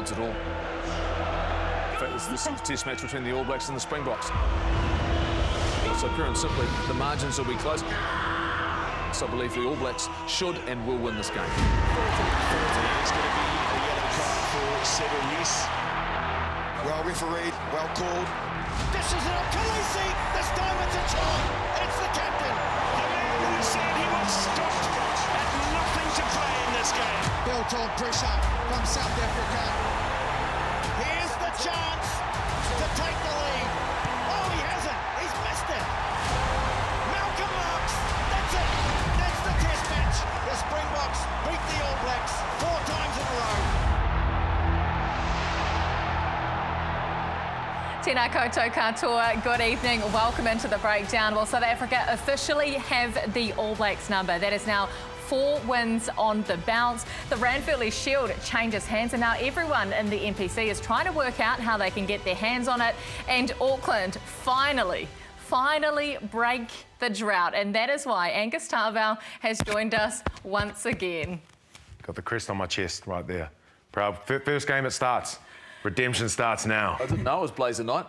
confidence at all. In fact, this is a test match between the All Blacks and the Springboks. So pure and simply, the margins will be close. So I believe the All Blacks should and will win this game. 40 is going to be a yellow card for Severis. Well refereed, well called. This is an Khaleesi. This time it's a try. It's the captain. The man who said he was stopped had nothing to play in this game. Built on pressure from South Africa. Here's the chance to take the lead. Oh, he hasn't. He's missed it. Malcolm Marks. That's it. That's the test match. The Springboks beat the All Blacks 4 times in a row. Tēnā koutou katoa, good evening, welcome into the breakdown. Well, South Africa officially have the All Blacks number. That is now 4 wins on the bounce. The Ranfurly Shield changes hands, and now everyone in the NPC is trying to work out how they can get their hands on it. And Auckland finally break the drought, and that is why Angus Tarvell has joined us once again. Got the crest on my chest right there. Proud. First game it starts. Redemption starts now. I didn't know it was Blazer night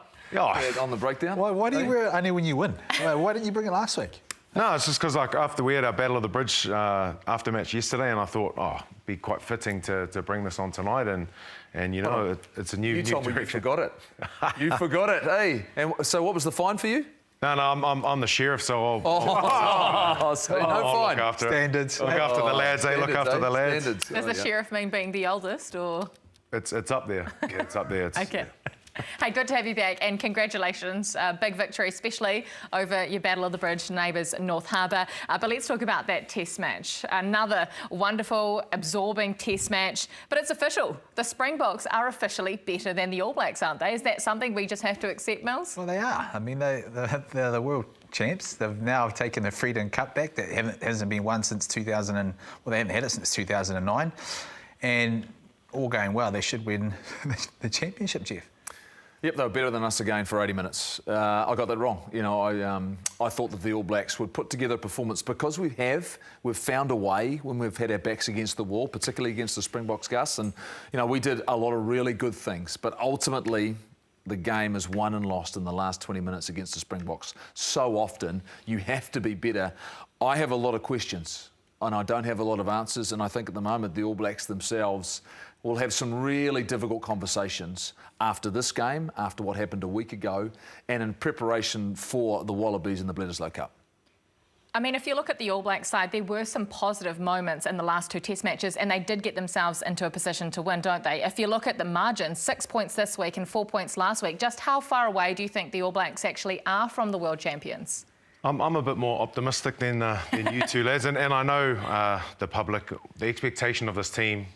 on the breakdown. Why do you wear it only when you win? Why didn't you bring it last week? No, it's just because after we had our Battle of the Bridge aftermatch yesterday, and I thought, it'd be quite fitting to bring this on tonight, and you know, it's a new told direction. me you forgot it. You forgot it, hey. And so what was the fine for you? No, I'm the sheriff, so I'll so no fine. Look after Standards. Look after the lads, Standards, look after the lads. Standards. Does the sheriff mean being the oldest, or...? It's up there. Yeah, it's up there. Okay. Hey, good to have you back, and congratulations. Big victory, especially over your Battle of the Bridge neighbours, North Harbour. But let's talk about that test match. Another wonderful, absorbing test match. But it's official. The Springboks are officially better than the All Blacks, aren't they? Is that something we just have to accept, Mills? Well, they are. I mean, they're the world champs. They've now taken the Freedom Cup back. That hasn't been won since 2000. They haven't had it since 2009. And all going well, they should win the championship, Jeff. Yep, they were better than us again for 80 minutes. I got that wrong. You know, I thought that the All Blacks would put together a performance because we've found a way when we've had our backs against the wall, particularly against the Springboks, Gus. And, you know, we did a lot of really good things. But ultimately, the game is won and lost in the last 20 minutes against the Springboks. So often, you have to be better. I have a lot of questions, and I don't have a lot of answers. And I think at the moment, the All Blacks themselves will have some really difficult conversations after this game, after what happened a week ago, and in preparation for the Wallabies in the Bledisloe Cup. I mean, if you look at the All Blacks side, there were some positive moments in the last 2 test matches, and they did get themselves into a position to win, don't they? If you look at the margin, 6 points this week and 4 points last week, just how far away do you think the All Blacks actually are from the world champions? I'm a bit more optimistic than you two lads, and I know the public, the expectation of this team.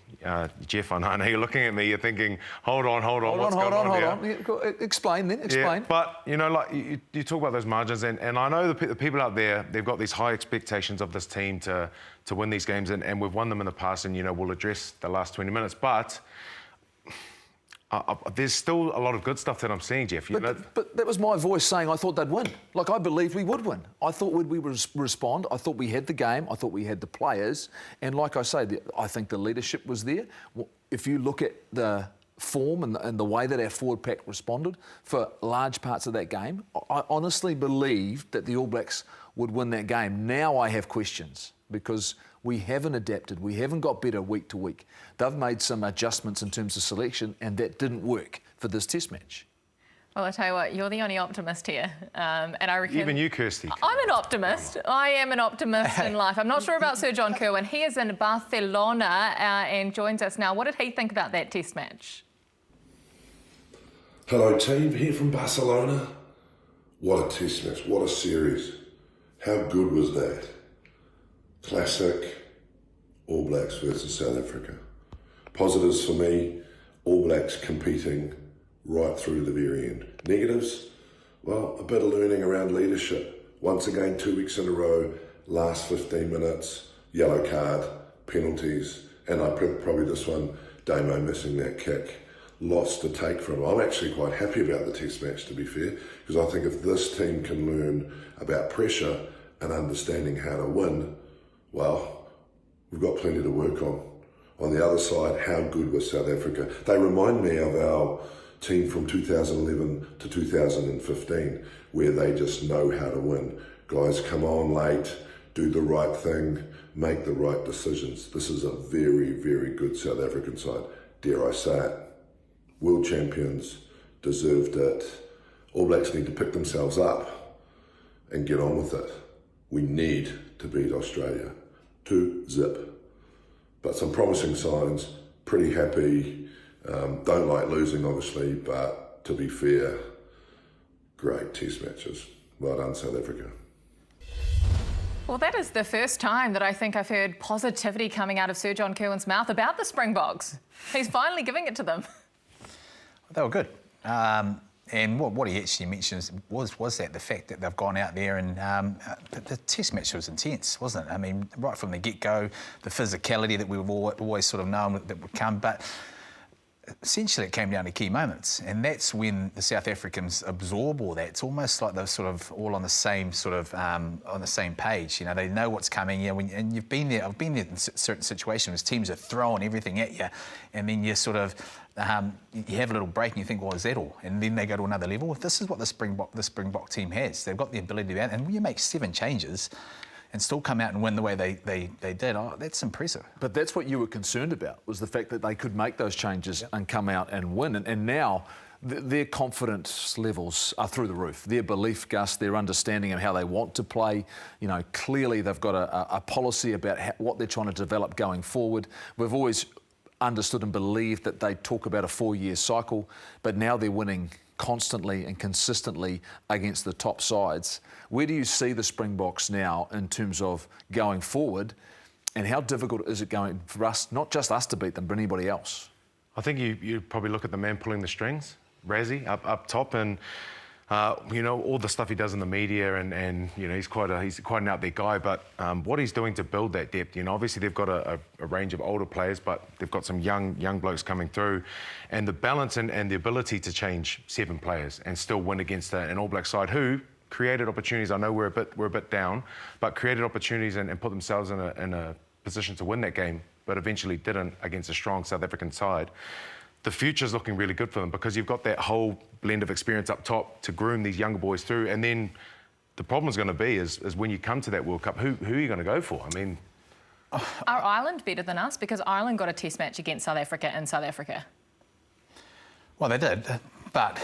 Jeff, I know you're looking at me, you're thinking, hold on, what's going on here? Explain then, explain. Yeah, but, you know, like you talk about those margins, and I know the people out there, they've got these high expectations of this team to win these games, and we've won them in the past, and, you know, we'll address the last 20 minutes, but there's still a lot of good stuff that I'm seeing, Jeff. But that was my voice saying I thought they'd win. Like, I believed we would win. I thought we would respond. I thought we had the game. I thought we had the players. And like I say, I think the leadership was there. If you look at the form and the way that our forward pack responded for large parts of that game, I honestly believed that the All Blacks would win that game. Now I have questions because we haven't adapted. We haven't got better week to week. They've made some adjustments in terms of selection, and that didn't work for this test match. Well, I tell you what, you're the only optimist here. And I reckon... Even you, Kirsty. I'm an optimist. I am an optimist in life. I'm not sure about Sir John Kirwan. He is in Barcelona and joins us now. What did he think about that test match? Hello, team. Here from Barcelona. What a test match. What a series. How good was that? Classic All Blacks versus South Africa. Positives for me, All Blacks competing right through the very end. Negatives, well, a bit of learning around leadership. Once again, 2 weeks in a row, last 15 minutes, yellow card, penalties, and I think probably this one, Damo missing that kick. Lots to take from. I'm actually quite happy about the test match, to be fair, because I think if this team can learn about pressure and understanding how to win, well, we've got plenty to work on. On the other side, how good was South Africa? They remind me of our team from 2011 to 2015, where they just know how to win. Guys come on late, do the right thing, make the right decisions. This is a very, very good South African side. Dare I say it, world champions, deserved it. All Blacks need to pick themselves up and get on with it. We need to beat Australia. 2-0. But some promising signs, pretty happy. Don't like losing, obviously, but to be fair, great test matches. Well done, South Africa. Well, that is the first time that I think I've heard positivity coming out of Sir John Kirwan's mouth about the Springboks. He's finally giving it to them. They were good. And what he actually mentioned was that the fact that they've gone out there and the test match was intense, wasn't it? I mean, right from the get-go, the physicality that we've always sort of known that would come, but essentially it came down to key moments, and that's when the South Africans absorb all that. It's almost like they're sort of all on the same sort of on the same page. You know, they know what's coming. You know, and you've been there. I've been there in certain situations. Teams are throwing everything at you, and then you sort of you have a little break and you think, well, is that all? And then they go to another level. This is what the Springbok team has. They've got the ability to do that, and when you make 7 changes and still come out and win the way they did, oh, that's impressive. But that's what you were concerned about, was the fact that they could make those changes and come out and win. And now their confidence levels are through the roof. Their belief, Gus, their understanding of how they want to play. You know, clearly they've got a policy about what they're trying to develop going forward. We've always understood and believed that they talk about a 4-year cycle, but now they're winning constantly and consistently against the top sides. Where do you see the Springboks now in terms of going forward, and how difficult is it going for us, not just us to beat them, but anybody else? I think you probably look at the man pulling the strings, Razzie, up top, and you know, all the stuff he does in the media, and you know, he's quite an out there guy, but what he's doing to build that depth, you know, obviously they've got a range of older players, but they've got some young blokes coming through, and the balance and the ability to change 7 players and still win against an All Black side who created opportunities. I know we're a bit down, but created opportunities and put themselves in a position to win that game, but eventually didn't against a strong South African side. The future's looking really good for them because you've got that whole blend of experience up top to groom these younger boys through. And then the problem's going to be is when you come to that World Cup, who are you going to go for? I mean... Are Ireland better than us? Because Ireland got a test match against South Africa in South Africa. Well, they did. But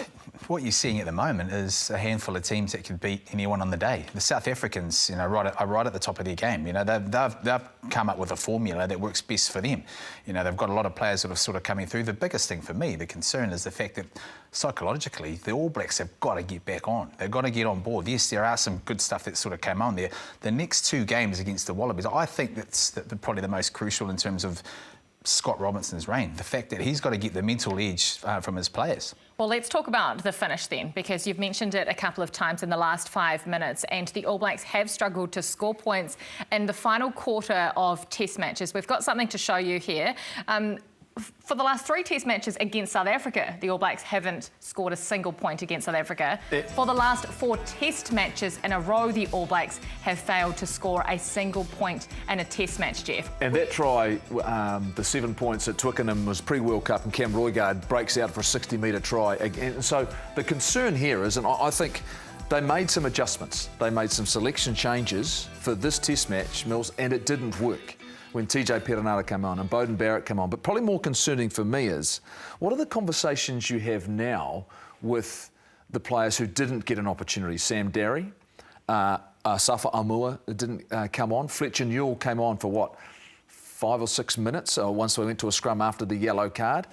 what you're seeing at the moment is a handful of teams that could beat anyone on the day. The South Africans, you know, are right at the top of their game. You know, they've come up with a formula that works best for them. You know, they've got a lot of players that are sort of coming through. The biggest thing for me, the concern, is the fact that psychologically, the All Blacks have got to get back on. They've got to get on board. Yes, there are some good stuff that sort of came on there. The next 2 games against the Wallabies, I think that's probably the most crucial in terms of Scott Robinson's reign. The fact that he's got to get the mental edge from his players. Well, let's talk about the finish then, because you've mentioned it a couple of times in the last 5 minutes, and the All Blacks have struggled to score points in the final quarter of test matches. We've got something to show you here. For the last 3 test matches against South Africa, the All Blacks haven't scored a single point against South Africa. For the last 4 test matches in a row, the All Blacks have failed to score a single point in a test match, Jeff. And that try, the 7 points at Twickenham, was pre-World Cup, and Cam Roigard breaks out for a 60-metre try. And so the concern here is, and I think they made some adjustments. They made some selection changes for this test match, Mills, and it didn't work when TJ Perenara came on and Beauden Barrett came on. But probably more concerning for me is, what are the conversations you have now with the players who didn't get an opportunity? Sam Darry, Safa Amua didn't come on. Fletcher Newell came on for, what, 5 or 6 minutes once we went to a scrum after the yellow card.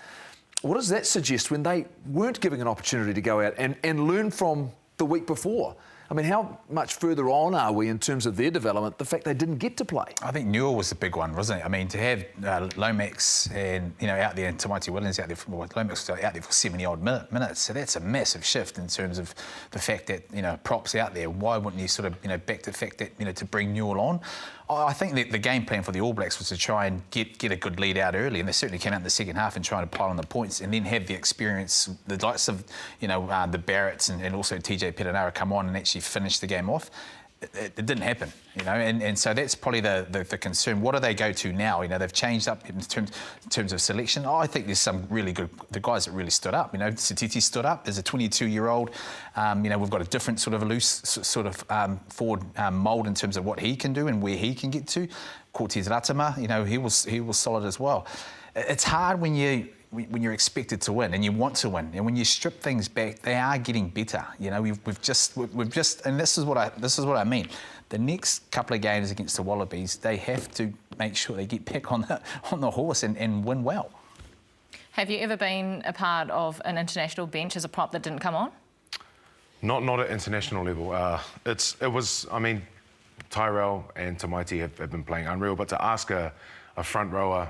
What does that suggest when they weren't given an opportunity to go out and learn from the week before? I mean, how much further on are we in terms of their development, the fact they didn't get to play? I think Newell was the big one, wasn't it? I mean, to have Lomax and, you know, out there, and Tamati Williams out there, Lomax was out there for 70-odd minutes, so that's a massive shift in terms of the fact that, you know, props out there. Why wouldn't you sort of, you know, back to the fact that, you know, to bring Newell on? I think that the game plan for the All Blacks was to try and get a good lead out early, and they certainly came out in the second half and tried to pile on the points, and then have the experience, the likes of, you know, the Barretts and also TJ Perenara come on and actually finish the game off. it didn't happen, you know, and so that's probably the concern. What do they go to now? You know, they've changed up in terms of selection. I think there's some really good, the guys that really stood up. You know, Satiti stood up as a 22-year-old. You know, we've got a different sort of a loose sort of forward mould in terms of what he can do and where he can get to. Cortez Ratama, you know, he was solid as well. It's hard when you're expected to win and you want to win, and when you strip things back, they are getting better. You know, we've just, and this is what I mean. The next couple of games against the Wallabies, they have to make sure they get back on the horse and win well. Have you ever been a part of an international bench as a prop that didn't come on? Not at international level. It was. I mean, Tyrell and Tamaiti have been playing unreal, but to ask a front rower,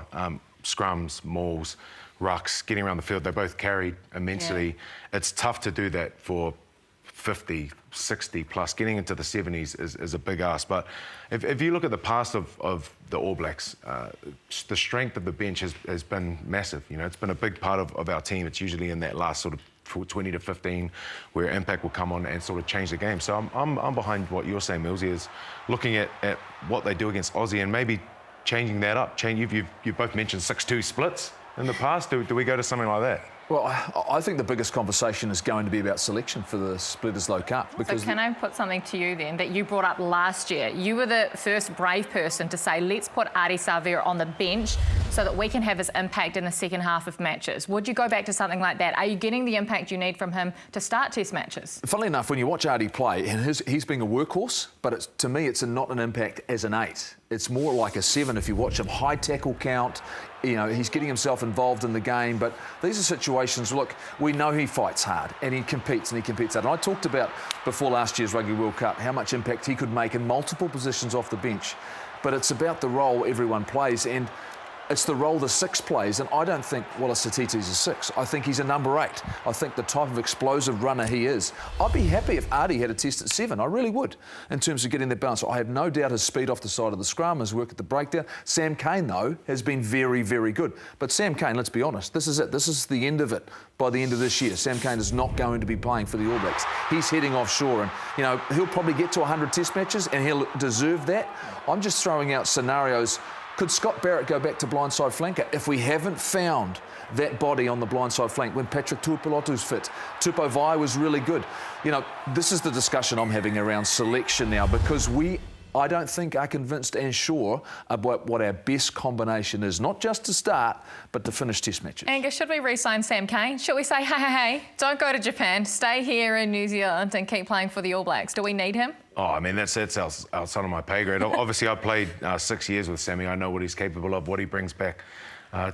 scrums, mauls, rucks, getting around the field, they both carried immensely. Yeah. It's tough to do that for 50, 60 plus. Getting into the 70s is a big ask. But if you look at the past of the All Blacks, the strength of the bench has been massive. You know, it's been a big part of our team. It's usually in that last sort of 20 to 15 where impact will come on and sort of change the game. So I'm behind what you're saying, Millsy, is looking at what they do against Aussie and maybe changing that up. You've both mentioned 6-2 splits in the past. Do we go to something like that? Well, I think the biggest conversation is going to be about selection for the Bledisloe Cup. Because so can I put something to you then that you brought up last year? You were the first brave person to say, let's put Ardie Savea on the bench so that we can have his impact in the second half of matches. Would you go back to something like that? Are you getting the impact you need from him to start Test matches? Funnily enough, when you watch Ardie play, and he's being a workhorse, but to me it's not an impact as an 8. It's more like a 7 if you watch him. High tackle count, you know, he's getting himself involved in the game, but these are situations, look, we know he fights hard and he competes hard. And I talked about before last year's Rugby World Cup how much impact he could make in multiple positions off the bench, but it's about the role everyone plays, and it's the role the 6 plays, and I don't think Wallace Satiti's a 6. I think he's a number 8. I think the type of explosive runner he is. I'd be happy if Ardie had a test at 7. I really would, in terms of getting that balance. I have no doubt his speed off the side of the scrum, his work at the breakdown. Sam Cane, though, has been very, very good. But Sam Cane, let's be honest, this is it. This is the end of it. By the end of this year, Sam Cane is not going to be playing for the All Blacks. He's heading offshore, and, you know, he'll probably get to 100 test matches, and he'll deserve that. I'm just throwing out scenarios. Could Scott Barrett go back to blindside flanker if we haven't found that body on the blindside flank when Patrick Tuipulotu's fit? Tupou Vaa'i was really good. You know, this is the discussion I'm having around selection now, because I don't think are convinced and sure about what our best combination is, not just to start, but to finish test matches. Angus, should we re-sign Sam Cane? Should we say, hey, don't go to Japan, stay here in New Zealand and keep playing for the All Blacks? Do we need him? Oh, I mean, that's outside of my pay grade. Obviously, I've played 6 years with Sammy. I know what he's capable of, what he brings back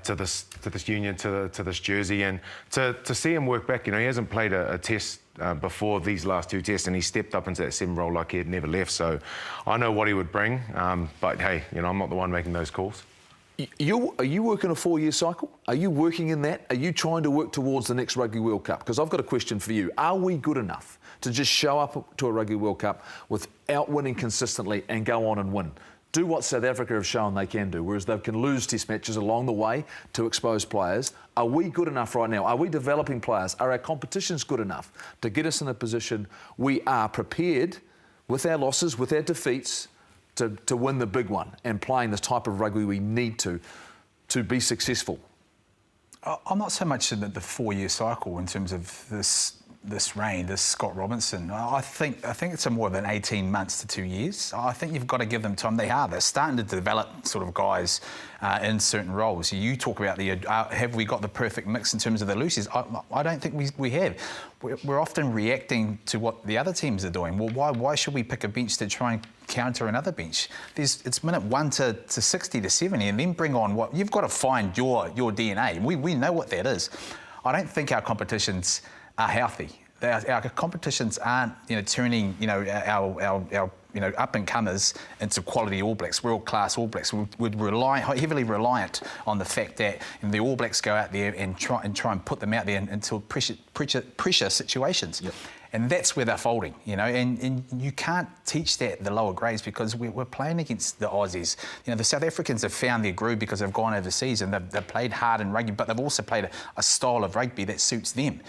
to this union, to this jersey, and to see him work back. You know, he hasn't played a test before these last 2 tests, and he stepped up into that 7 role like he had never left. So I know what he would bring, but hey, you know, I'm not the one making those calls. Are you working a 4-year cycle? Are you working in that? Are you trying to work towards the next Rugby World Cup? Because I've got a question for you. Are we good enough to just show up to a Rugby World Cup without winning consistently and go on and win? Do what South Africa have shown they can do, whereas they can lose test matches along the way to expose players. Are we good enough right now? Are we developing players? Are our competitions good enough to get us in a position we are prepared with our losses, with our defeats, to win the big one and playing the type of rugby we need to be successful? I'm not so much in the 4-year cycle in terms of this reign, this Scott Robinson. I think it's more than 18 months to 2 years. I think you've got to give them time. They're starting to develop sort of guys in certain roles. You talk about have we got the perfect mix in terms of the loosies? I don't think we have. We're often reacting to what the other teams are doing. Well, why should we pick a bench to try and counter another bench? It's minute 1 to 60 to 70, and then bring on what you've got to find your DNA. We know what that is. I don't think our competitions are healthy. Our competitions aren't, you know, turning, you know, our up and comers into quality All Blacks, world class All Blacks. We're heavily reliant on the fact that the All Blacks go out there and try and put them out there into pressure situations. Yep. And that's where they're folding, you know, and you can't teach that the lower grades because we're playing against the Aussies. You know, the South Africans have found their groove because they've gone overseas and they've played hard in rugby, but they've also played a style of rugby that suits them.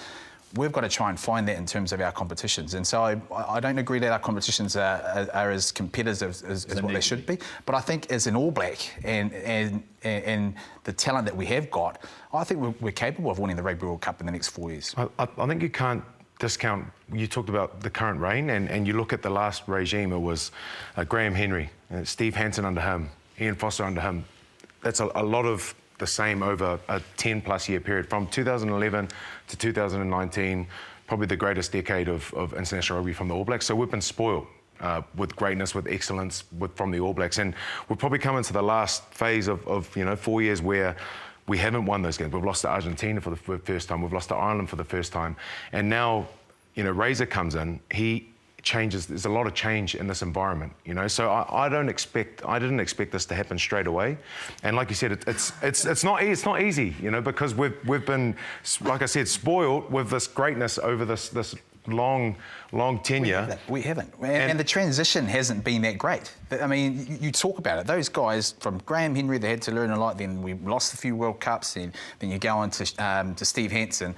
we've got to try and find that in terms of our competitions. And so I don't agree that our competitions are as competitive as what they should be. But I think as an All Black and the talent that we have got, I think we're capable of winning the Rugby World Cup in the next 4 years. I think you can't discount, you talked about the current reign, and you look at the last regime, it was Graham Henry, Steve Hansen under him, Ian Foster under him. That's a lot of the same over a 10-plus year period. From 2011 to 2019, probably the greatest decade of international rugby from the All Blacks. So we've been spoiled with greatness, with excellence from the All Blacks. And we've probably come into the last phase of 4 years where we haven't won those games. We've lost to Argentina for the first time. We've lost to Ireland for the first time. And now, Razor comes in. He changes. There's a lot of change in this environment, So I didn't expect this to happen straight away. And like you said, it's not easy, because we've been, like I said, spoiled with this greatness over this long tenure. We haven't. And the transition hasn't been that great. I mean, you talk about it. Those guys, from Graham Henry, they had to learn a lot. Then we lost a few World Cups. Then you go on to Steve Hansen.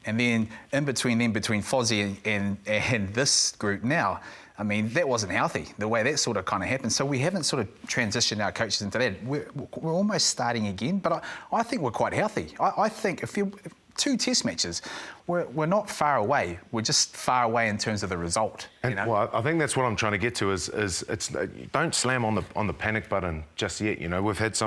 And then in between Fozzie and this group now, I mean, that wasn't healthy, the way that sort of kind of happened. So we haven't sort of transitioned our coaches into that. We're almost starting again, but I think we're quite healthy. I think if 2 test matches, we're not far away. We're just far away in terms of the result. Well, I think that's what I'm trying to get to is don't slam on the panic button just yet. We've had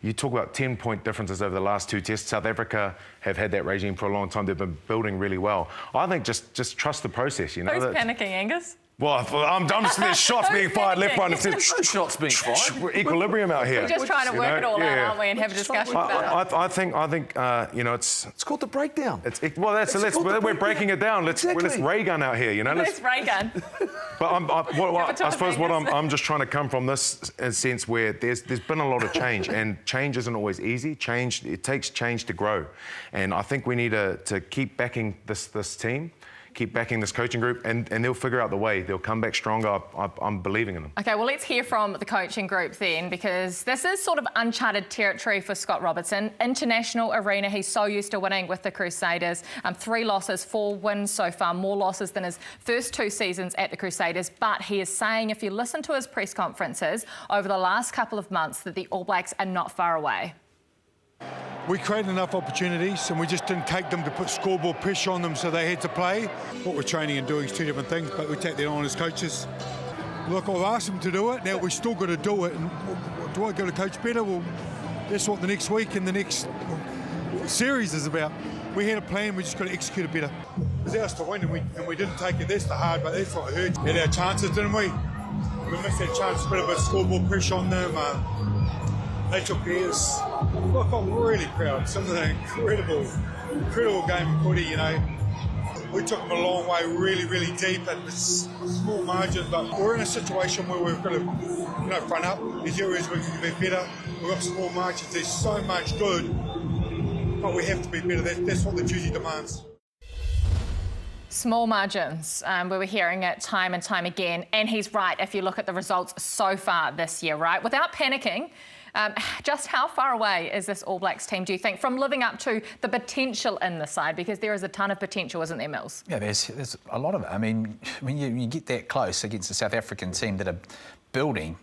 you talk about 10-point differences over the last 2 tests. South Africa have had that regime for a long time. They've been building really well. I think just trust the process. Who's panicking, Angus? Well, I'm just there's shots being fired left, right, and centre. Shots being fired. We're equilibrium out here. We're just trying to work it all out, aren't we, and have a discussion about it. I think it's called the breakdown. We're breaking it down. Let's ray gun out here. Let's ray gun. But I suppose what I'm just trying to come from this sense where there's been a lot of change, and change isn't always easy. It takes change to grow, and I think we need to keep backing this team. Keep backing this coaching group, and they'll figure out the way. They'll come back stronger. I'm believing in them. OK, well, let's hear from the coaching group then, because this is sort of uncharted territory for Scott Robertson. International arena, he's so used to winning with the Crusaders. 3 losses, 4 wins so far, more losses than his first 2 seasons at the Crusaders. But he is saying, if you listen to his press conferences over the last couple of months, that the All Blacks are not far away. We created enough opportunities and we just didn't take them to put scoreboard pressure on them, so they had to play. What we're training and doing is 2 different things, but we take that on as coaches. Look, I've asked them to do it, now we've still got to do it. And do I go to coach better? Well, that's what the next week and the next series is about. We had a plan, we just got to execute it better. It was ours to win and we didn't take it. That's the hard, but that's what hurt. We had our chances, didn't we? We missed that chance, a bit of a scoreboard pressure on them. They took theirs. Look, I'm really proud. Some of the incredible game of footy, We took them a long way, really, really deep at this small margin, but we're in a situation where we've got to, front up. There's areas we can be better. We've got small margins. There's so much good, but we have to be better. That's what the duty demands. Small margins, we were hearing it time and time again, and he's right if you look at the results so far this year, right? Without panicking, just how far away is this All Blacks team, do you think, from living up to the potential in the side? Because there is a ton of potential, isn't there, Mills? Yeah, there's a lot of it. I mean, when you get that close against the South African team that are building,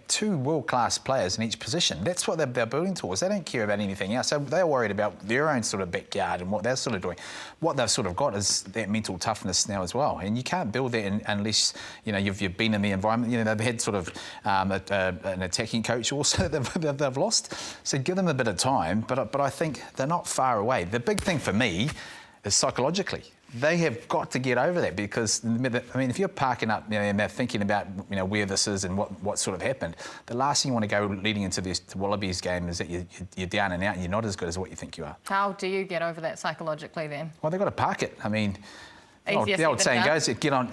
2 world-class players in each position. That's what they're building towards. They don't care about anything else. So they're worried about their own sort of backyard and what they're sort of doing. What they've sort of got is that mental toughness now as well. And you can't build that unless, you've been in the environment. They've had sort of an attacking coach also that they've lost. So give them a bit of time. But I think they're not far away. The big thing for me is psychologically. They have got to get over that, because, if you're parking up and they're thinking about, where this is and what sort of happened, the last thing you want to go leading into this Wallabies game is that you're down and out and you're not as good as what you think you are. How do you get over that psychologically then? Well, they've got to park it. The old saying goes, get on,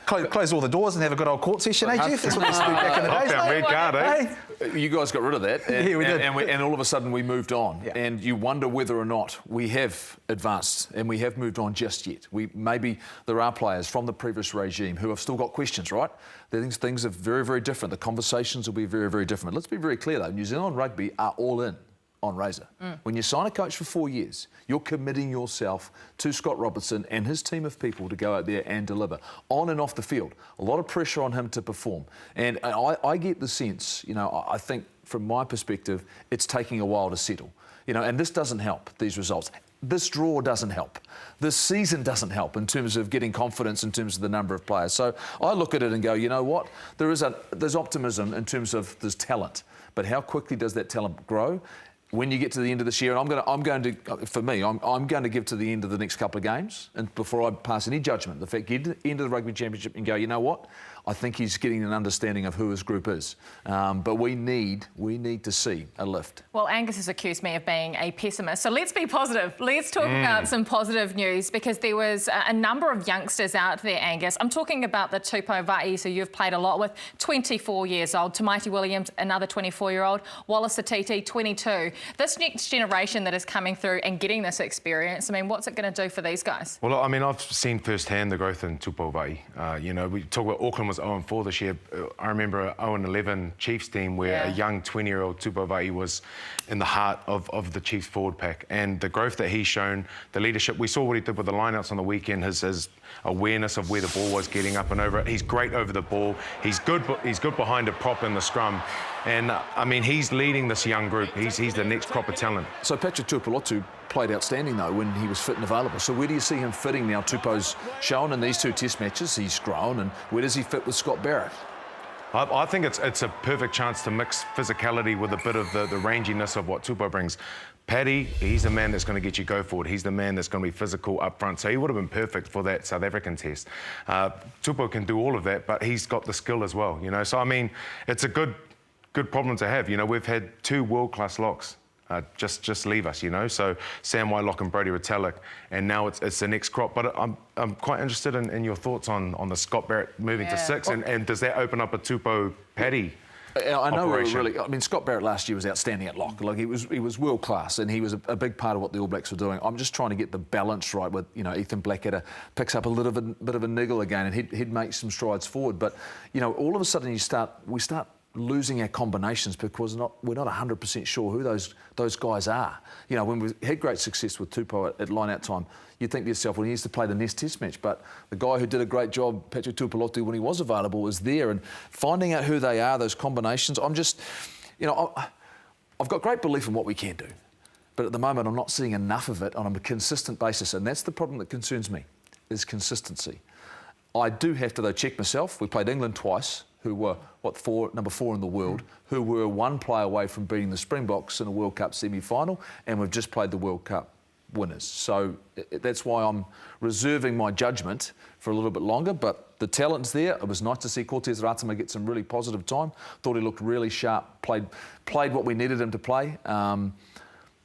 close all the doors and have a good old court session, Jeff? That's what we used to do back in the days. Red card, eh? You guys got rid of that. And, yeah, we did. And all of a sudden we moved on. Yeah. And you wonder whether or not we have advanced and we have moved on just yet. Maybe there are players from the previous regime who have still got questions, right? Things are very, very different. The conversations will be very, very different. Let's be very clear, though. New Zealand Rugby are all in. on Razor. When you sign a coach for 4 years, you're committing yourself to Scott Robertson and his team of people to go out there and deliver on and off the field. A lot of pressure on him to perform. And I get the sense, you know, I think from my perspective, it's taking a while to settle. You know, and this doesn't help, these results. This draw doesn't help. This season doesn't help in terms of getting confidence in terms of the number of players. So I look at it and go, you know what? There's optimism in terms of there's talent, but how quickly does that talent grow? When you get to the end of this year, and I'm going to give to the end of the next couple of games, and before I pass any judgment, the fact get to the end of the Rugby Championship and go, you know what? I think he's getting an understanding of who his group is. But we need to see a lift. Well, Angus has accused me of being a pessimist, so let's be positive. Let's talk about some positive news, because there was a number of youngsters out there, Angus. I'm talking about the Tupou Va'is, who you've played a lot with, 24 years old. Tamaiti Williams, another 24-year-old. Wallace Atiti, 22. This next generation that is coming through and getting this experience, I mean, what's it going to do for these guys? Well, I mean, I've seen firsthand the growth in Tupou Va'i. You know, we talk about Auckland was 0-4 this year. I remember an 0-11 Chiefs team where a young 20-year-old Tupou Va'i was in the heart of the Chiefs forward pack. And the growth that he's shown, the leadership, we saw what he did with the lineouts on the weekend, his awareness of where the ball was, getting up and over it. He's great over the ball. He's good behind a prop in the scrum. And, I mean, he's leading this young group. He's the next crop of talent. So Patrick Tuipulotu played outstanding, though, when he was fit and available. So where do you see him fitting now? Tupou's shown in these 2 test matches. He's grown. And where does he fit with Scott Barrett? I think it's a perfect chance to mix physicality with a bit of the ranginess of what Tupou brings. Paddy, he's the man that's going to get you go forward. He's the man that's going to be physical up front. So he would have been perfect for that South African test. Tupou can do all of that, but he's got the skill as well, you know. So, I mean, it's a good problem to have. You know, we've had 2 world-class locks just leave us, you know. So Sam Whitelock and Brodie Retallick, and now it's the next crop. But I'm quite interested in your thoughts on the Scott Barrett moving to 6, and does that open up a Tupou Paddy? I know really. I mean, Scott Barrett last year was outstanding at lock. Like he was world class, and he was a big part of what the All Blacks were doing. I'm just trying to get the balance right with, you know, Ethan Blackadder picks up a little bit of a niggle again, and he'd make some strides forward. But you know, all of a sudden we start losing our combinations because we're not 100% sure who those guys are. You know, when we had great success with Tupou at line-out time, you'd think to yourself, well, he needs to play the next test match. But the guy who did a great job, Patrick Tuipulotu, when he was available, was there. And finding out who they are, those combinations, I'm just, you know, I've got great belief in what we can do. But at the moment, I'm not seeing enough of it on a consistent basis. And that's the problem that concerns me, is consistency. I do have to, though, check myself. We played England twice, who were, number 4 in the world, who were 1 player away from beating the Springboks in a World Cup semi-final, and we've just played the World Cup winners. So that's why I'm reserving my judgment for a little bit longer, but the talent's there. It was nice to see Cortez Ratama get some really positive time. Thought he looked really sharp, played what we needed him to play.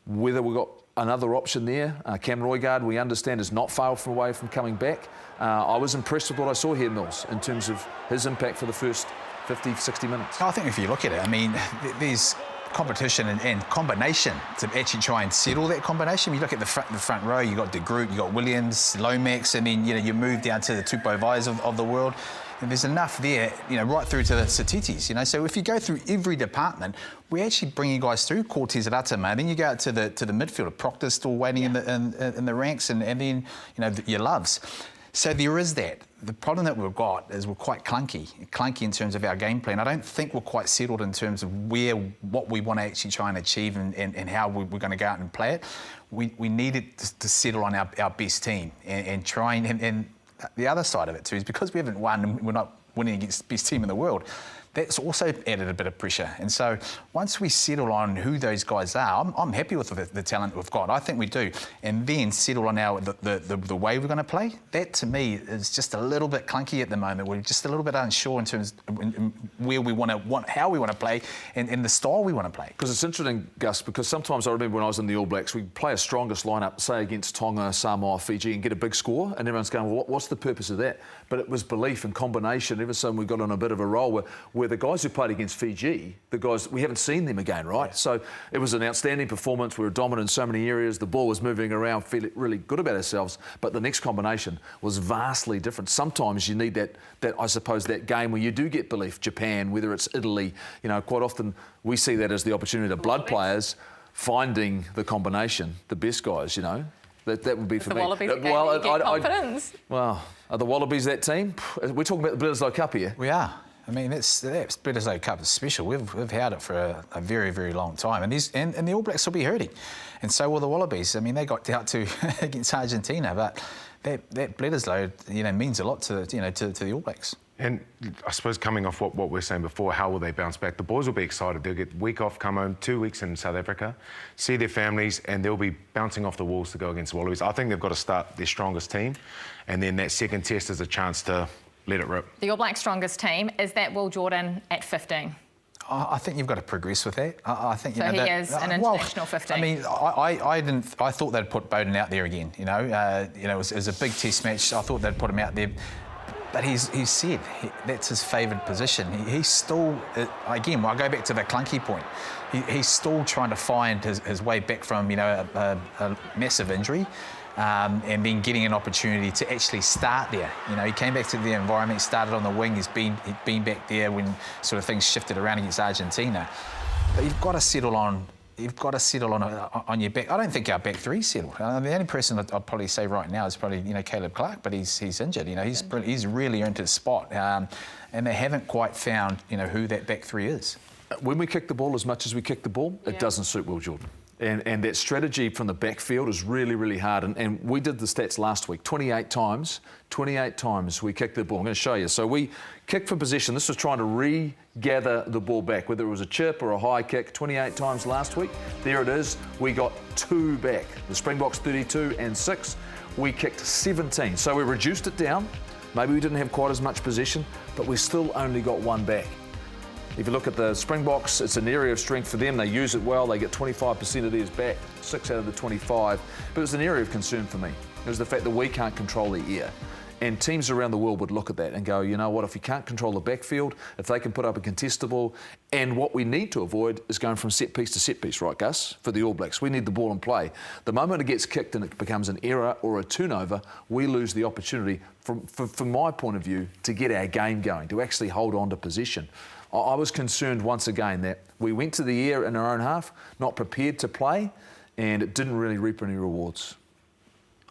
Whether we've got another option there, Cam Roigard, we understand, is not far away from coming back. I was impressed with what I saw here, Mills, in terms of his impact for the first 50, 60 minutes. I think if you look at it, I mean, there's competition and combination to actually try and settle that combination. You look at the front row, you've got De Groot, you've got Williams, Lomax, and then, you know, you move down to the Tupou Va'is of the world. And there's enough there, you know, right through to the Satitis, you know. So if you go through every department, we're actually bringing guys through. Cortez Ratama, then you go out to the midfield. Proctor still waiting in the ranks, and then, you know, your loves. So there is that. The problem that we've got is we're quite clunky in terms of our game plan. I don't think we're quite settled in terms of what we want to actually try and achieve and how we're going to go out and play it. We need it to settle on our best team and try and the other side of it too is because we haven't won and we're not winning against the best team in the world, that's also added a bit of pressure. And so once we settle on who those guys are, I'm happy with the talent we've got. I think we do. And then settle on the way we're going to play. That, to me, is just a little bit clunky at the moment. We're just a little bit unsure in terms of where we how we want to play and the style we want to play. Because it's interesting, Gus, because sometimes I remember when I was in the All Blacks, we'd play a strongest lineup, say against Tonga, Samoa, Fiji, and get a big score, and everyone's going, well, what's the purpose of that? But it was belief and combination. Ever since we got on a bit of a roll where the guys who played against Fiji, the guys, we haven't seen them again, right? Yeah. So it was an outstanding performance. We were dominant in so many areas. The ball was moving around, feeling really good about ourselves. But the next combination was vastly different. Sometimes you need that I suppose, that game where you do get belief. Japan, whether it's Italy, you know, quite often we see that as the opportunity to blood players. finding the combination, the best guys, you know. That would be for the me. Wallabies confidence. Well, are the Wallabies that team? We're talking about the Bledisloe Cup here. We are. I mean, that's Bledisloe Cup is special. We've held it for a very, very long time, and the All Blacks will be hurting, and so will the Wallabies. I mean, they got out to against Argentina, but that Bledisloe, you know, means a lot to the All Blacks. And I suppose coming off what we were saying before, how will they bounce back? The boys will be excited. They'll get a week off, come home, 2 weeks in South Africa, see their families, and they'll be bouncing off the walls to go against the Wallabies. I think they've got to start their strongest team, and then that second test is a chance to let it rip. The All Blacks' strongest team, is that Will Jordan at 15? I think you've got to progress with that. I think so. He is an international 15. I mean, I thought they'd put Bowden out there again. You know, it was a big test match. I thought they'd put him out there. But he's said that's his favoured position. He's still, again, I'll go back to the clunky point. He's still trying to find his way back from, you know, a massive injury, and then getting an opportunity to actually start there. You know, he came back to the environment, started on the wing. He's been back there when sort of things shifted around against Argentina. But you've got to settle on. You've got to settle on your back. I don't think our back three's settled. The only person I'd probably say right now is probably, you know, Caleb Clark, but he's injured. You know, he's really earned his spot, and they haven't quite found, you know, who that back three is. When we kick the ball as much as we kick the ball, it doesn't suit Will Jordan. And that strategy from the backfield is really, really hard. And we did the stats last week. 28 times we kicked the ball. I'm going to show you. So we kicked for possession. This was trying to regather the ball back, whether it was a chip or a high kick. 28 times last week. There it is. We got 2 back. The Springboks 32 and 6. We kicked 17. So we reduced it down. Maybe we didn't have quite as much possession, but we still only got 1 back. If you look at the Springboks, it's an area of strength for them. They use it well. They get 25% of theirs back, 6 out of the 25. But it's an area of concern for me. It was the fact that we can't control the air. And teams around the world would look at that and go, you know what, if you can't control the backfield, if they can put up a contestable, and what we need to avoid is going from set piece to set piece, right, Gus? For the All Blacks, we need the ball in play. The moment it gets kicked and it becomes an error or a turnover, we lose the opportunity, from my point of view, to get our game going, to actually hold on to position. I was concerned once again that we went to the air in our own half, not prepared to play, and it didn't really reap any rewards.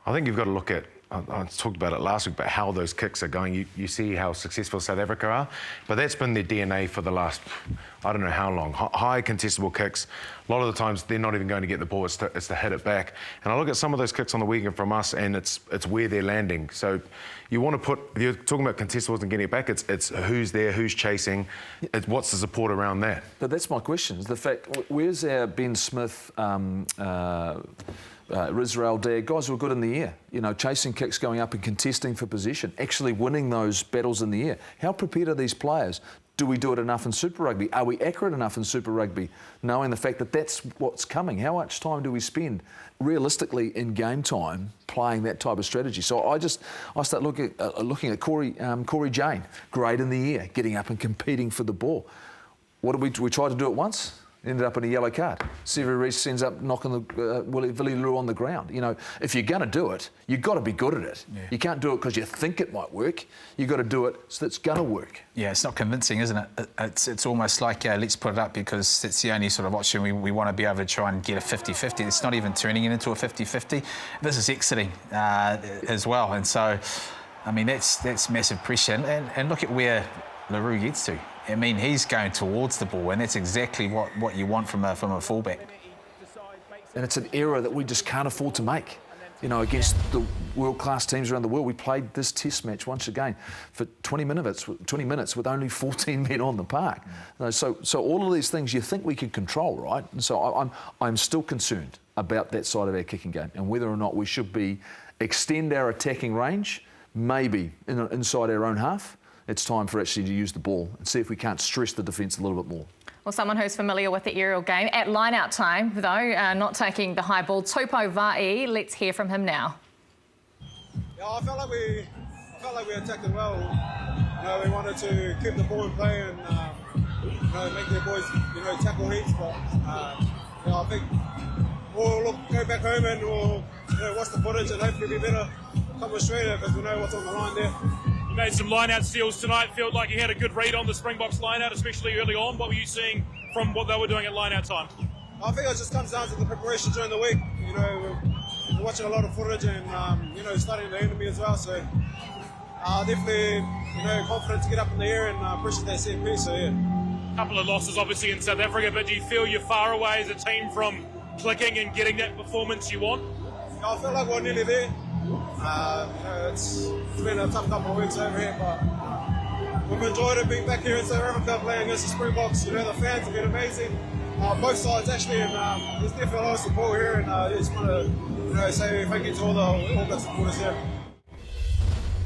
I think you've got to look at, I talked about it last week, about how those kicks are going. You see how successful South Africa are, but that's been their DNA for the last, I don't know how long. High contestable kicks. A lot of the times they're not even going to get the ball, it's to hit it back. And I look at some of those kicks on the weekend from us, and it's where they're landing. So you want to put, if you're talking about contestables and getting it back, it's who's there, who's chasing, what's the support around that. But that's my question, is the fact, where's our Ben Smith, Israel Dare, guys who are good in the air, you know, chasing kicks, going up and contesting for position, actually winning those battles in the air. How prepared are these players? Do we do it enough in Super Rugby? Are we accurate enough in Super Rugby, knowing the fact that that's what's coming? How much time do we spend realistically in game time playing that type of strategy? So I start looking at Corey Jane, great in the air, getting up and competing for the ball. What did we tried to do it once? Ended up in a yellow card. Sevu Reece ends up knocking the Willie Lou on the ground. You know, if you're going to do it, you've got to be good at it. Yeah. You can't do it because you think it might work. You've got to do it so that it's going to work. Yeah, it's not convincing, isn't it? It's almost like, let's put it up because it's the only sort of option we want to be able to try and get a 50-50. It's not even turning it into a 50-50. This is exiting as well. And so, I mean, that's massive pressure. And look at where LaRue gets to. I mean, he's going towards the ball, and that's exactly what you want from a fullback. And it's an error that we just can't afford to make. You know, against the world-class teams around the world, we played this test match once again for 20 minutes with only 14 men on the park. So all of these things you think we can control, right? And so I'm still concerned about that side of our kicking game and whether or not we should extend our attacking range, maybe inside our own half. It's time for actually to use the ball and see if we can't stress the defence a little bit more. Well, someone who's familiar with the aerial game, at line-out time, though, not taking the high ball, Tupou Va'i, let's hear from him now. Yeah, I felt like we attacked it well. You know, we wanted to keep the ball in play and you know, make their boys, you know, tackle heaps. But you know, I think we'll go back home and we'll watch the footage and hopefully be better come Australia because we know what's on the line there. You made some line-out steals tonight. Felt like you had a good read on the Springboks line-out, especially early on. What were you seeing from what they were doing at line-out time? I think it just comes down to the preparation during the week. You know, we're watching a lot of footage and, you know, studying the enemy as well. So definitely, you know, confident to get up in the air and push that set piece. So, yeah. A couple of losses, obviously, in South Africa, but do you feel you're far away as a team from clicking and getting that performance you want? Yeah, I feel like we're nearly there. You know, it's been a tough couple of weeks over here, but we've enjoyed it being back here in South Africa playing against the Springboks. You know, the fans have been amazing. Both sides actually, and there's definitely a lot of support here, and I just want to, you know, say thank you to all the supporters here.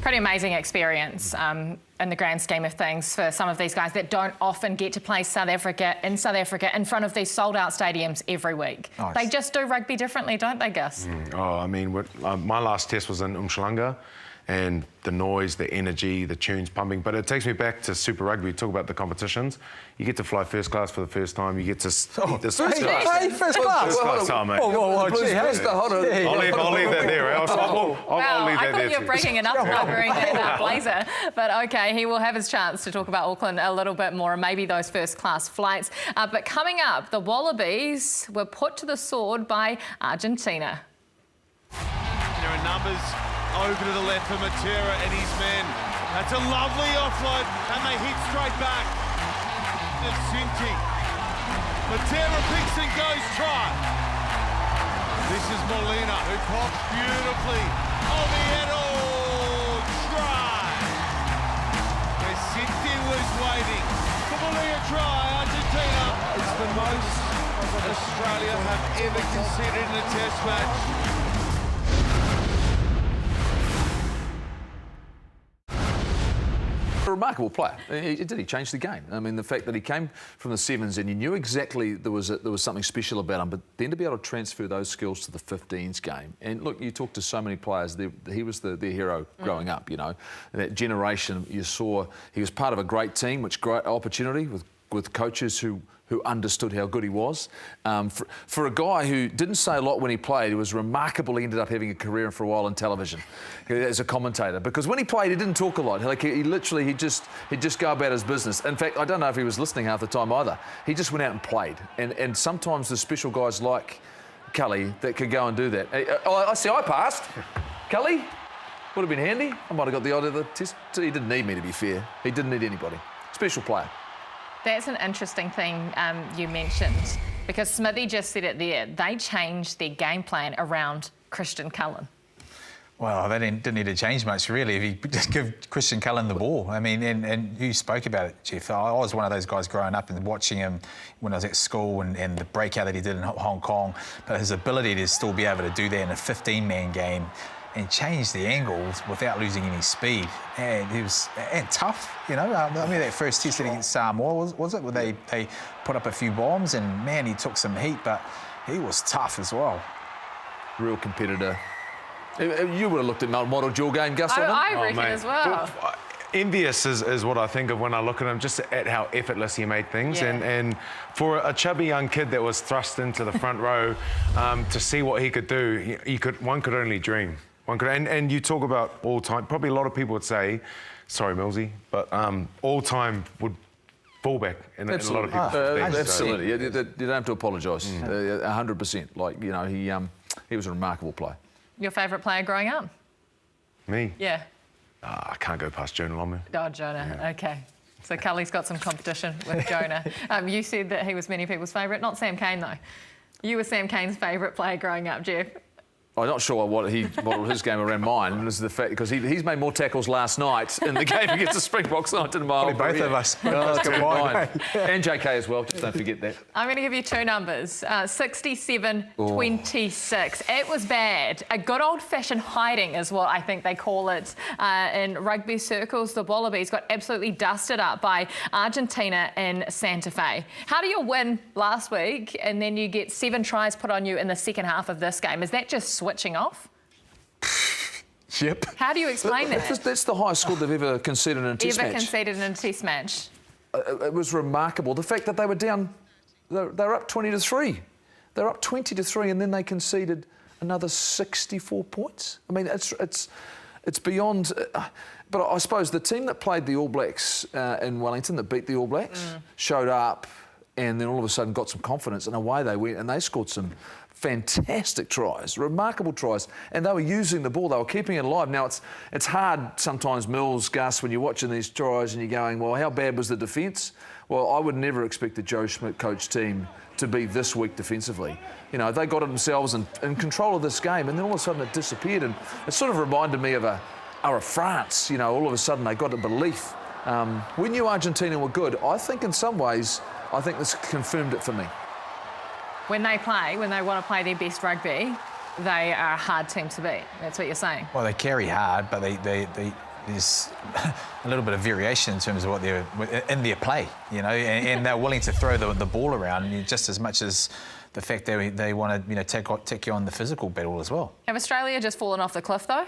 Pretty amazing experience in the grand scheme of things for some of these guys that don't often get to play in South Africa in front of these sold-out stadiums every week. Nice. They just do rugby differently, don't they, Gus? Oh, I mean, my last test was in Umhlanga, and the noise, the energy, the tunes pumping. But it takes me back to Super Rugby. Talk about the competitions. You get to fly first class for the first time. You get to eat this first class. Hey, first class. First class time, mate. I'll leave that there. I'll leave that I there. thought you're breaking enough about wearing that blazer. But OK, he will have his chance to talk about Auckland a little bit more and maybe those first class flights. But coming up, the Wallabies were put to the sword by Argentina. There are numbers over to the left for Matera and his men. That's a lovely offload, and they hit straight back. It's Sinti. Matera picks and goes try. This is Molina, who pops beautifully. Oviedo try. Where Sinti was waiting for Molina try. Argentina. It's the most Australia have ever considered in a test match. A remarkable player. He changed the game. I mean, the fact that he came from the sevens and you knew exactly there was something special about him, but then to be able to transfer those skills to the 15s game. And look, you talk to so many players. He was their hero growing up. You know, that generation. You saw he was part of a great team, which great opportunity with coaches who understood how good he was. For a guy who didn't say a lot when he played, he was remarkable. He ended up having a career for a while in television as a commentator, because when he played, he didn't talk a lot. Like he'd just go about his business. In fact, I don't know if he was listening half the time either. He just went out and played. And sometimes the special guys like Cully that could go and do that. I see I passed. Cully would have been handy. I might have got the odd of the test. He didn't need me, to be fair. He didn't need anybody. Special player. That's an interesting thing you mentioned, because Smithy just said it there. They changed their game plan around Christian Cullen. Well, they didn't need to change much, really, if you just give Christian Cullen the ball. I mean, and you spoke about it, Jeff. I was one of those guys growing up and watching him when I was at school and the breakout that he did in Hong Kong. But his ability to still be able to do that in a 15-man game and change the angles without losing any speed. And he was tough, you know. I mean, that first test against Samoa, was it? Where they put up a few bombs and, man, he took some heat, but he was tough as well. Real competitor. You would have looked at modelled your game, Gus, on him? I reckon as well. Envious is what I think of when I look at him, just at how effortless he made things. Yeah. And for a chubby young kid that was thrust into the front row, to see what he could do, one could only dream. And you talk about all time, probably a lot of people would say, sorry, Millsy, but all time would fullback in a lot of people's things. Absolutely. You don't have to apologise. 100%. Like, you know, he was a remarkable player. Your favourite player growing up? Me? Yeah. I can't go past Jonah Lomu. Oh, Jonah. Yeah. OK. So Cully's got some competition with Jonah. You said that he was many people's favourite. Not Sam Cane, though. You were Sam Cane's favourite player growing up, Jeff. I'm not sure what his game around mine. This is the fact, because he's made more tackles last night in the game against the Springboks than I did in my both of us. And JK as well, just don't forget that. I'm going to give you two numbers, 67-26. It was bad. A good old-fashioned hiding is what I think they call it in rugby circles. The Wallabies got absolutely dusted up by Argentina in Santa Fe. How do you win last week and then you get 7 tries put on you in the second half of this game? Is that just switching off? Yep. How do you explain that? That's the highest score they've ever conceded in a test match. Ever conceded in a test match. It was remarkable. The fact that they were down, they were up 20-3. They were up 20-3 and then they conceded another 64 points. I mean, it's beyond... but I suppose the team that played the All Blacks in Wellington, that beat the All Blacks, showed up and then all of a sudden got some confidence, and away they went, and they scored some fantastic tries, remarkable tries, and they were using the ball, they were keeping it alive. Now, it's hard sometimes, Mills, Gus, when you're watching these tries and you're going, well, how bad was the defence? Well, I would never expect the Joe Schmidt coach team to be this weak defensively. You know, they got it themselves in control of this game, and then all of a sudden it disappeared, and it sort of reminded me of a France. You know, all of a sudden they got a belief. We knew Argentina were good. I think in some ways, I think this confirmed it for me. When they want to play their best rugby, they are a hard team to beat. That's what you're saying. Well, they carry hard, but there's a little bit of variation in terms of what they're in their play, you know, and they're willing to throw the ball around just as much as the fact they want to, you know, take you on the physical battle as well. Have Australia just fallen off the cliff, though?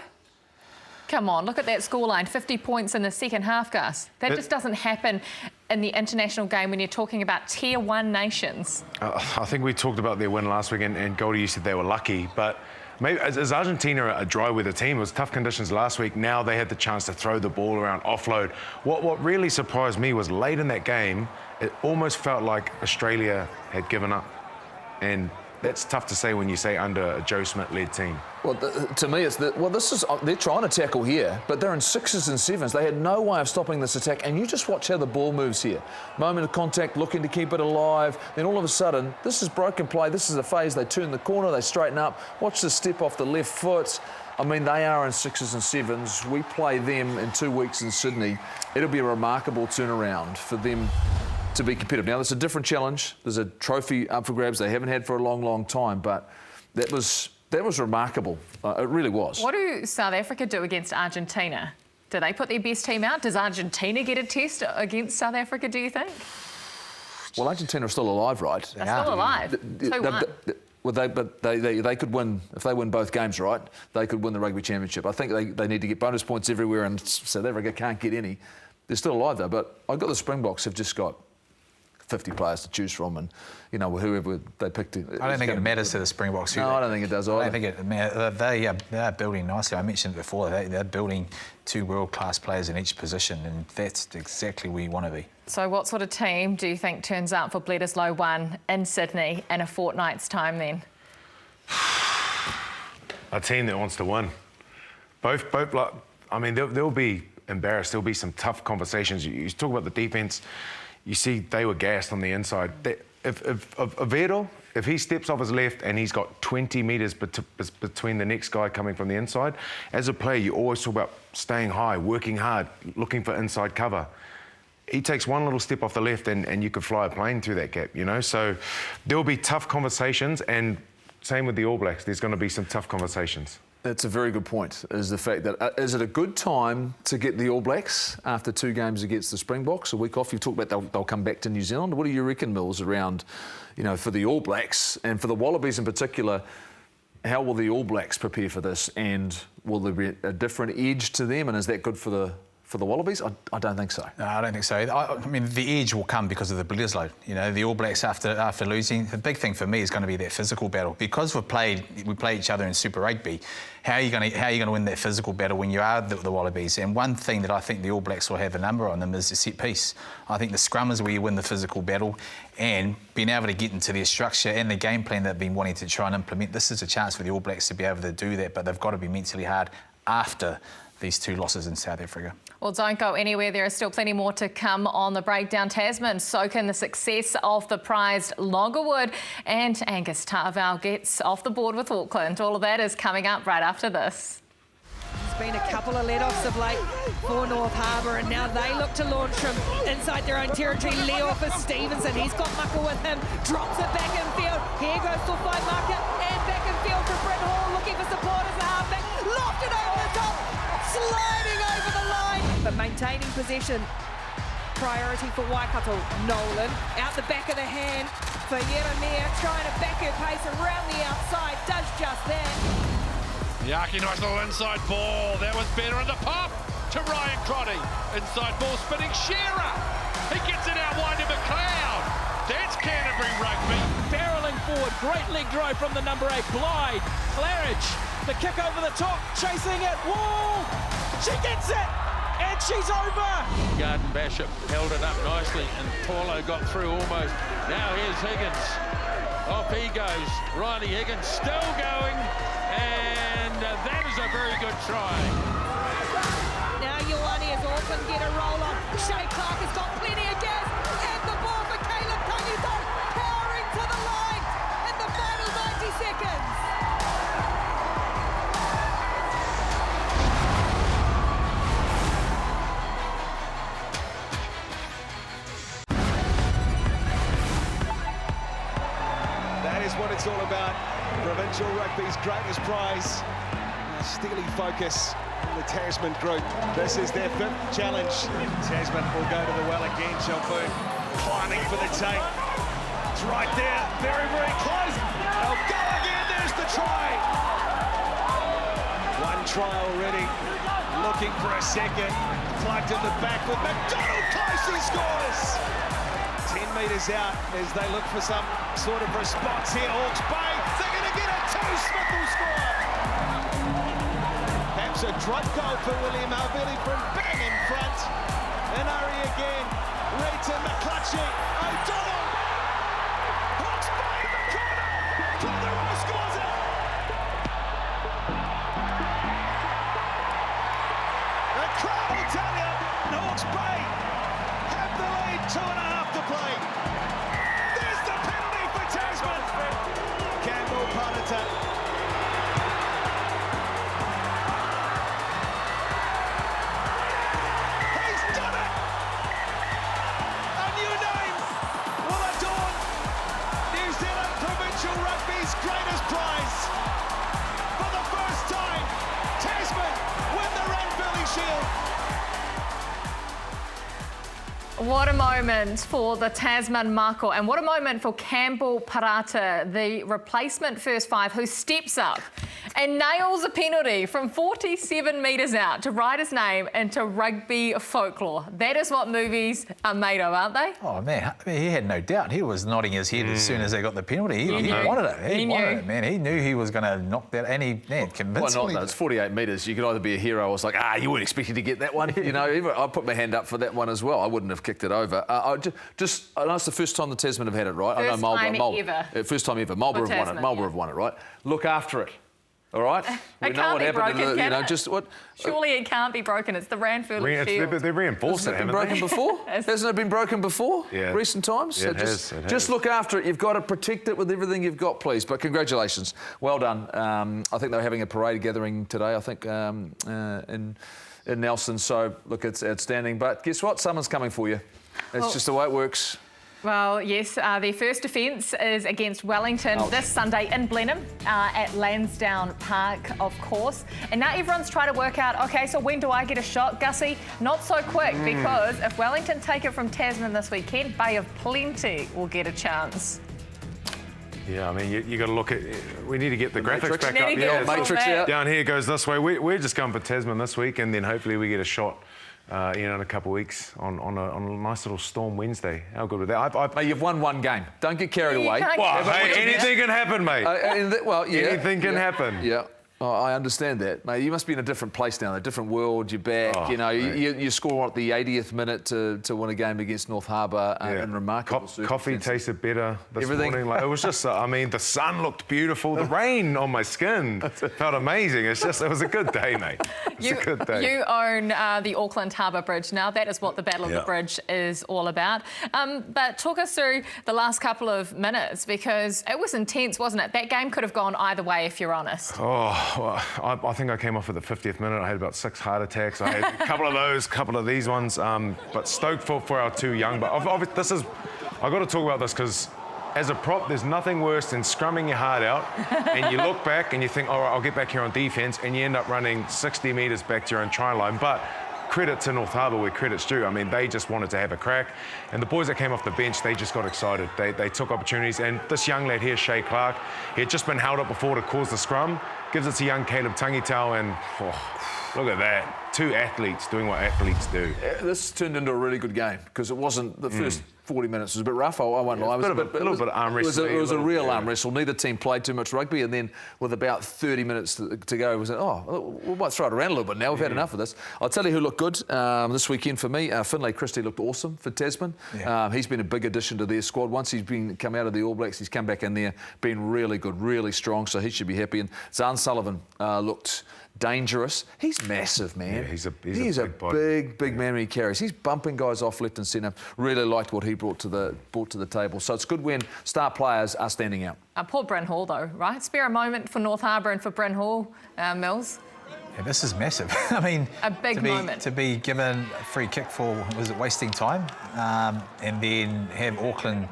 Come on, look at that scoreline, 50 points in the second half, Gus. That just doesn't happen in the international game when you're talking about Tier 1 nations. I think we talked about their win last week, and Goldie, you said they were lucky, but maybe as Argentina a dry weather team, it was tough conditions last week. Now they had the chance to throw the ball around, offload. What really surprised me was late in that game, it almost felt like Australia had given up. And that's tough to say when you say under a Joe Schmidt-led team. Well, to me, it's they're trying to tackle here, but they're in 6s and 7s. They had no way of stopping this attack, and you just watch how the ball moves here. Moment of contact, looking to keep it alive. Then all of a sudden, this is broken play. This is a phase. They turn the corner, they straighten up. Watch the step off the left foot. I mean, they are in 6s and 7s. We play them in 2 weeks in Sydney. It'll be a remarkable turnaround for them to be competitive. Now, there's a different challenge. There's a trophy up for grabs they haven't had for a long, long time, but that was remarkable. It really was. What do South Africa do against Argentina? Do they put their best team out? Does Argentina get a test against South Africa, do you think? Well, Argentina are still alive, right? They're still alive. 2-1. Well, they could win, if they win both games, right, they could win the Rugby Championship. I think they need to get bonus points everywhere, and South Africa can't get any. They're still alive, though, but I got the Springboks have just got 50 players to choose from, and, you know, whoever they picked. I don't think it matters to the Springboks. No, I don't think it does either. I don't think it matters. They are building nicely. I mentioned it before. They're building 2 world-class players in each position, and that's exactly where you want to be. So what sort of team do you think turns up for Bledisloe 1 in Sydney in a fortnight's time then? A team that wants to win. Both. I mean, they'll be embarrassed. There'll be some tough conversations. You talk about the defence. You see, they were gassed on the inside. If Aveiro, if he steps off his left and he's got 20 metres between the next guy coming from the inside, as a player, you always talk about staying high, working hard, looking for inside cover. He takes one little step off the left and you could fly a plane through that gap, you know? So there'll be tough conversations, and same with the All Blacks. There's going to be some tough conversations. That's a very good point, is the fact that is it a good time to get the All Blacks after 2 games against the Springboks, a week off? You talk about they'll come back to New Zealand. What do you reckon, Mills, around, you know, for the All Blacks and for the Wallabies in particular? How will the All Blacks prepare for this, and will there be a different edge to them, and is that good for the Wallabies? I don't think so. No, I don't think so. I mean, the edge will come because of the Bledisloe. You know, the All Blacks after losing, the big thing for me is going to be that physical battle, because we play each other in Super Rugby. How are you going to win that physical battle when you are the Wallabies? And one thing that I think the All Blacks will have a number on them is the set piece. I think the scrum is where you win the physical battle, and being able to get into their structure and the game plan they've been wanting to try and implement. This is a chance for the All Blacks to be able to do that, but they've got to be mentally hard after these 2 losses in South Africa. Well, don't go anywhere. There is still plenty more to come on the Breakdown. Tasman soak in the success of the prized Loggerwood, and Angus Tarval gets off the board with Auckland. All of that is coming up right after this. There's been a couple of let-offs of late for North Harbour, and now they look to launch from inside their own territory. Leo for Stevenson. He's got Mucker with him. Drops it back in field. Here goes to find Mucker, and back in field for Brett Hall, looking for support as a halfback. Lofted over the top. Sliding over the line, but maintaining possession. Priority for Waikato. Nolan out the back of the hand for Yeremia, trying to back her pace around the outside. Does just that. Yaki, nice little inside ball. That was better in the pop to Ryan Crotty. Inside ball spinning Shearer. He gets it out wide to McLeod. That's Canterbury rugby. Barreling forward, great leg drive from the number 8, Blyde. Claridge, the kick over the top, chasing it. Whoa! She gets it! and she's over. Garden Bishop held it up nicely, and Paulo got through almost. Now here's Higgins. Off he goes. Riley Higgins still going, and that is a very good try. Now Ioane as Auckland get a roll on. Shay Clark has got plenty of gas, and the ball for Caleb Tangito, powering to the line in the final 90 seconds. That is what it's all about. Provincial rugby's greatest prize. A steely focus in the Tasman group. This is their 5th challenge. Tasman will go to the well again. Shelbourne climbing for the tape. It's right there, very, very close. They'll go again, there's the try. One try already, looking for a second. Plugged in the back with McDonald, close, he scores. 10 metres out as they look for some sort of response here. Hawke's Bay, they're going to get it too. Smith will score. Perhaps a drop goal for William Havili from bang in front. Inari again. Reed to McClutchy. O'Donnell. Hawke's Bay in the corner. Calderon scores it. The crowd will tell you. Hawke's Bay have the lead. 2.5 to play. There's the penalty for Tasman. Campbell Parata. He's done it. A new name will adorn New Zealand Provincial Rugby's greatest prize. For the first time, Tasman win the Ranfurly Shield. What a moment for the Tasman Mako, and what a moment for Campbell Parata, the replacement first five, who steps up and nails a penalty from 47 metres out to write his name into rugby folklore. That is what movies are made of, aren't they? Oh, man, I mean, he had no doubt. He was nodding his head as soon as they got the penalty. He wanted it. He wanted it, man. He knew he was going to knock that, and he, man, convincingly. Why not? It's 48 metres. You could either be a hero or it's like, you weren't expecting to get that one. You know, I put my hand up for that one as well. I wouldn't have kicked it over. I know it's the first time the Tasman have had it, right? First time ever. First time ever. Marlborough have won it. Marlborough have won it, right? Look after it. All right? It can't be broken, can it? Just what? Surely it can't be broken. It's the Ranfurly Shield. They've reinforced it, haven't they? Hasn't it been broken before? Hasn't it been broken before? Yeah. Recent times? Yeah, So just look after it. You've got to protect it with everything you've got, please. But congratulations. Well done. I think they're having a parade gathering today, I think, in Nelson. So, look, it's outstanding. But guess what? Someone's coming for you. It's just the way it works. Well, yes, their first defence is against Wellington this Sunday in Blenheim at Lansdowne Park, of course. And now everyone's trying to work out, OK, so when do I get a shot? Gussie, not so quick, because if Wellington take it from Tasman this weekend, Bay of Plenty will get a chance. Yeah, I mean, you got to look at. We need to get the graphics back up. Yeah, matrix out. Down here goes this way. We're just going for Tasman this week, and then hopefully we get a shot. In a couple of weeks on a nice little Storm Wednesday. How good with that? Mate, you've won one game. Don't get carried away. Anything can happen, mate. Anything can happen. Yeah. Oh, I understand that, mate. You must be in a different place now, a different world. You're back. You score at the 80th minute to win a game against North Harbour in remarkable circumstances. Coffee tasted better this morning. Like, it was just, I mean, the sun looked beautiful. The rain on my skin felt amazing. It was a good day, mate. It's a good day. You own the Auckland Harbour Bridge now. That is what the Battle of the Bridge is all about. But talk us through the last couple of minutes, because it was intense, wasn't it? That game could have gone either way, if you're honest. Oh. Well, I think I came off at the 50th minute. I had about 6 heart attacks. I had a couple of those, a couple of these ones. But stoked for our two young. But I've got to talk about this because as a prop, there's nothing worse than scrumming your heart out and you look back and you think, all right, I'll get back here on defence, and you end up running 60 metres back to your own try line. But credit to North Harbour where credit's due. I mean, they just wanted to have a crack. And the boys that came off the bench, they just got excited. They took opportunities. And this young lad here, Shay Clark, he had just been held up before to cause the scrum. Gives it to young Caleb Tangitau, and look at that. 2 athletes doing what athletes do. This turned into a really good game because it wasn't the first 40 minutes was a bit rough. I won't lie. A little bit of arm wrestling. It was a real arm wrestle. Neither team played too much rugby, and then with about 30 minutes to go, we said, we might throw it around a little bit now. We've had enough of this. I'll tell you who looked good this weekend for me. Finlay Christie looked awesome for Tasman. Yeah. He's been a big addition to their squad. Once he's come out of the All Blacks, he's come back in there, been really good, really strong, so he should be happy. And Zahn Sullivan looked dangerous. He's massive, man. Yeah, he's a big man when he carries. He's bumping guys off left and centre. Really liked what he brought to the table. So it's good when star players are standing out. Poor Bryn Hall, though, right? Spare a moment for North Harbour and for Bryn Hall, Mills. Yeah, this is massive. I mean, a big moment to be given a free kick for, was it wasting time, and then have Auckland.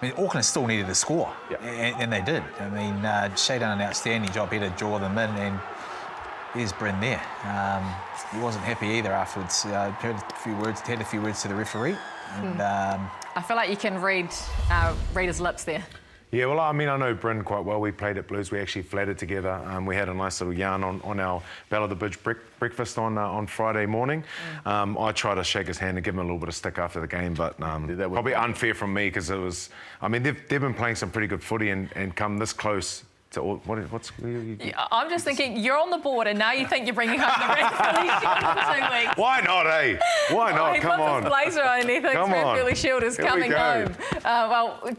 I mean, Auckland still needed to score, and they did. I mean, Shea done an outstanding job here to draw them in, and there's Bryn there. He wasn't happy either afterwards. Had a few words to the referee. And, I feel like you can read his lips there. Yeah, well, I mean, I know Bryn quite well. We played at Blues. We actually flattered together. We had a nice little yarn on our Battle of the Bridge breakfast on Friday morning. I tried to shake his hand and give him a little bit of stick after the game, but probably unfair from me because it was... I mean, they've been playing some pretty good footy and come this close to... I'm just thinking, you're on the board and now you think you're bringing home the Ranfurly Shield for 2 weeks. Why not, eh? Why not? Come on. He puts his blazer on and he thinks Ranfurly Shield is coming home.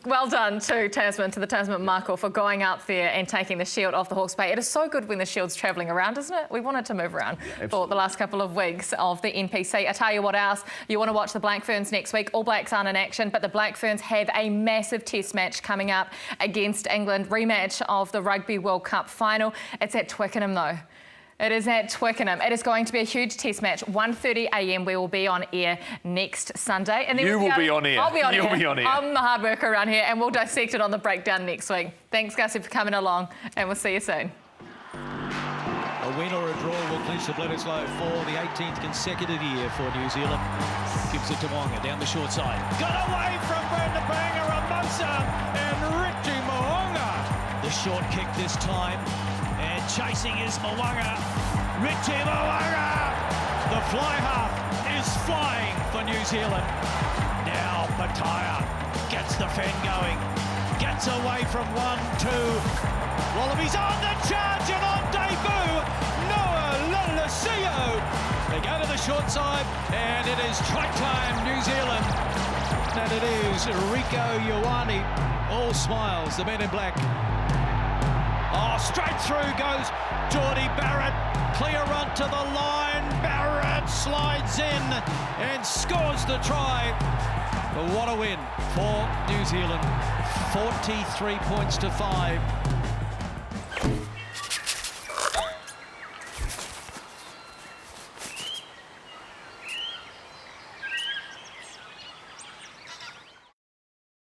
Well done to Tasman, to the Tasman Mako for going out there and taking the Shield off the Hawke's Bay. It is so good when the Shield's travelling around, isn't it? We want it to move around for the last couple of weeks of the NPC. I tell you what else, you want to watch the Black Ferns next week. All Blacks aren't in action, but the Black Ferns have a massive test match coming up against England. Rematch of the Rugby World Cup final. It's at Twickenham though. It is at Twickenham. It is going to be a huge test match. 1:30 a.m. we will be on air next Sunday. And then you will be on air. I'll be on air. You'll be on air. I'm the hard worker around here and we'll dissect it on the breakdown next week. Thanks, Gussie, for coming along and we'll see you soon. A win or a draw will clinch the Bledisloe for the 18th consecutive year for New Zealand. Gives it to Wonga down the short side. Got away from Brandon Banger, Amosa and Richie Mo'unga. The short kick this time, and chasing is Mo'unga. Richie Mo'unga! The fly half is flying for New Zealand. Now Pataya gets the fen going, gets away from 1-2. Wallabies on the charge and on debut, Noah Lolesio. They go to the short side, and it is try time, New Zealand. And it is Rieko Ioane, all smiles, the men in black. Oh, straight through goes Geordie Barrett. Clear run to the line. Barrett slides in and scores the try. But what a win for New Zealand. 43 points to 5.